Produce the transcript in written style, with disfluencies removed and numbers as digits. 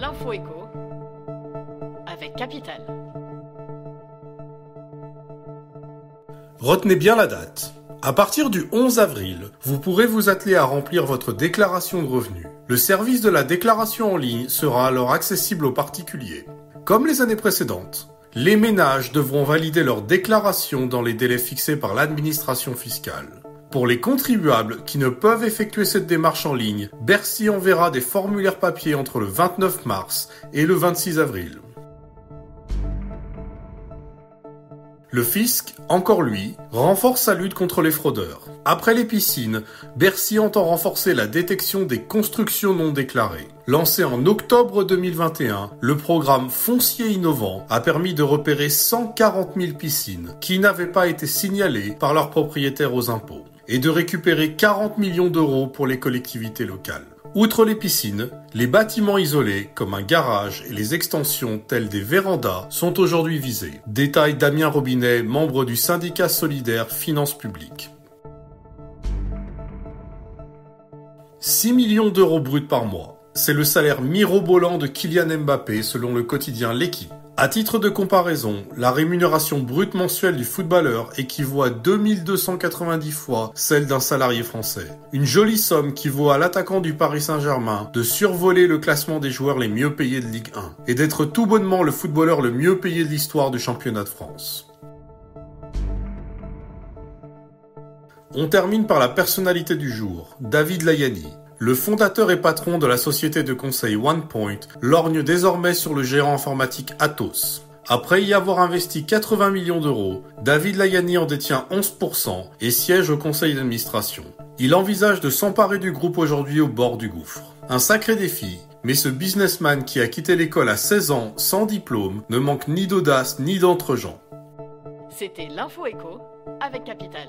L'info écho avec Capital. Retenez bien la date. À partir du 11 avril, vous pourrez vous atteler à remplir votre déclaration de revenus. Le service de la déclaration en ligne sera alors accessible aux particuliers. Comme les années précédentes, les ménages devront valider leur déclaration dans les délais fixés par l'administration fiscale. Pour les contribuables qui ne peuvent effectuer cette démarche en ligne, Bercy enverra des formulaires papier entre le 29 mars et le 26 avril. Le fisc, encore lui, renforce sa lutte contre les fraudeurs. Après les piscines, Bercy entend renforcer la détection des constructions non déclarées. Lancé en octobre 2021, le programme Foncier Innovant a permis de repérer 140 000 piscines qui n'avaient pas été signalées par leurs propriétaires aux impôts et de récupérer 40 millions d'euros pour les collectivités locales. Outre les piscines, les bâtiments isolés, comme un garage et les extensions telles des vérandas, sont aujourd'hui visés. Détaille Damien Robinet, membre du syndicat solidaire Finances Publiques. 6 millions d'euros bruts par mois. C'est le salaire mirobolant de Kylian Mbappé selon le quotidien L'Équipe. À titre de comparaison, la rémunération brute mensuelle du footballeur équivaut à 2290 fois celle d'un salarié français. Une jolie somme qui vaut à l'attaquant du Paris Saint-Germain de survoler le classement des joueurs les mieux payés de Ligue 1 et d'être tout bonnement le footballeur le mieux payé de l'histoire du championnat de France. On termine par la personnalité du jour, David Layani. Le fondateur et patron de la société de conseil OnePoint lorgne désormais sur le géant informatique Atos. Après y avoir investi 80 millions d'euros, David Layani en détient 11% et siège au conseil d'administration. Il envisage de s'emparer du groupe aujourd'hui au bord du gouffre. Un sacré défi, mais ce businessman qui a quitté l'école à 16 ans sans diplôme ne manque ni d'audace ni d'entre-gens. C'était l'Info écho avec Capital.